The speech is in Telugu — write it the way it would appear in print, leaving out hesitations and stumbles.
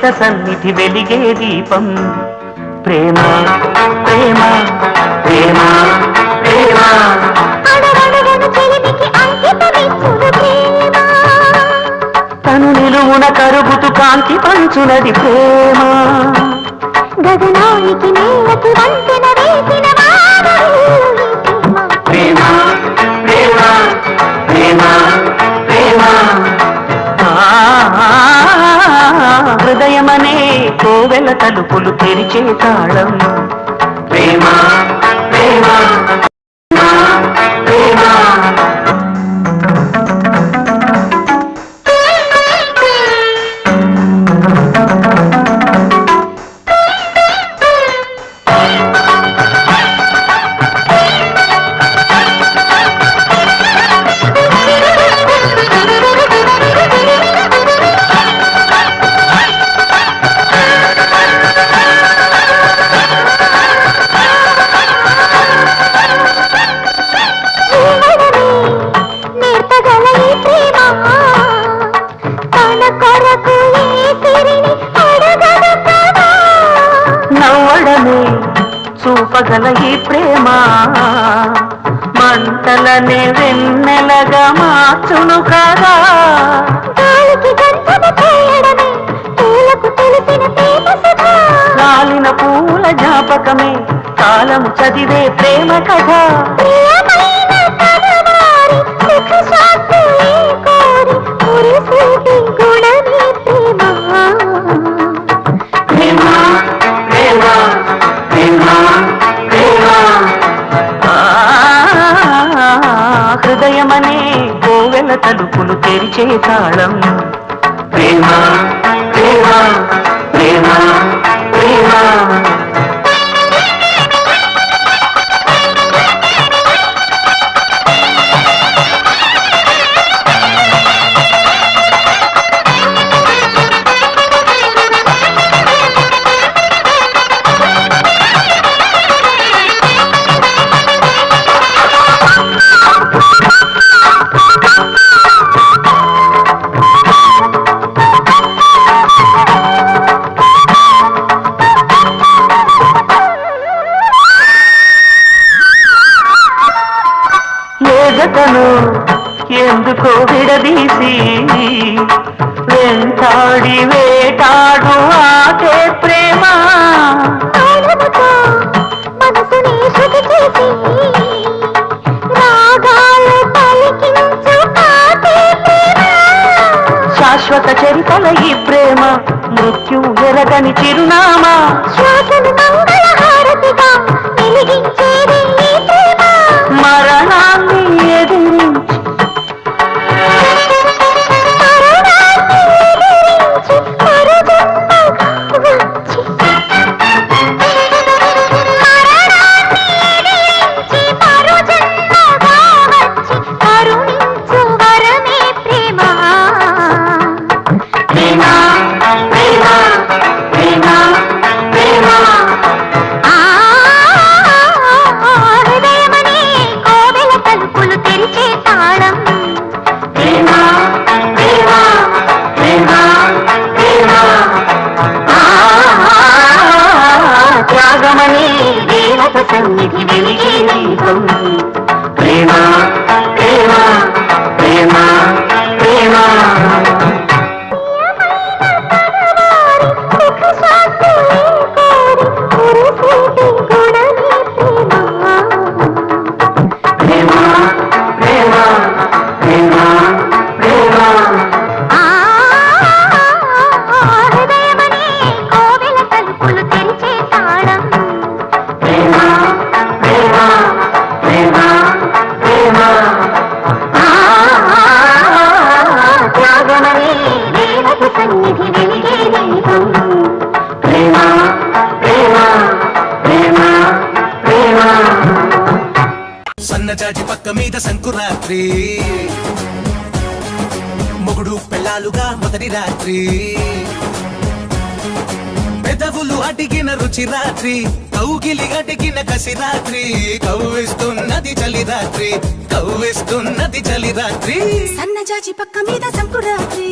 దేవత సన్నిధి వెలిగే దీపం ప్రేమ ప్రేమ ప్రేమ ప్రేమ తను నిలువున కరుగుతూ కాంతి పంచునది ప్రేమ గగనానికి నేలకి వంతెన వేసిన ప్రేమ ప్రేమ ప్రేమ ప్రేమ హృదయమనే కోవెల తలుపులు తెరిచే తాళం ప్రేమ ప్రేమ ప్రేమ చూపగల ఈ ప్రేమ మంటలనే వెన్నెలగా మార్చును కదా కాలిన పూల జ్ఞాపకమే కాలం చదివే ప్రేమ కథ హృదయమనే కోవెల తలుపులు తెరిచే తాళం ప్రేమ ప్రేమ ప్రేమ ప్రేమ జతను ఎందుకో విడదీసి వెంటాడి వేటాడు ఆటే ప్రేమ శాశ్వత చరితల ఈ ప్రేమ మృత్యు ఎరగని చిరునామా మరణాన్ని ఎదిరించి సన్నిధి వెలిగే దీపం ప్రేమ ప్రేమ ప్రేమ ప్రేమ సన్నజాజి పక్క మీద సంకురాత్రి మొగుడు పెళ్ళాలుగా మొదటి రాత్రి పెదవులు అడిగిన రుచి రాత్రి కౌగిలి అడిగిన కసి రాత్రి కవ్విస్తున్నది చలి రాత్రి కవ్విస్తున్నది చలి రాత్రి సన్నజాజి పక్క మీద సంకురాత్రి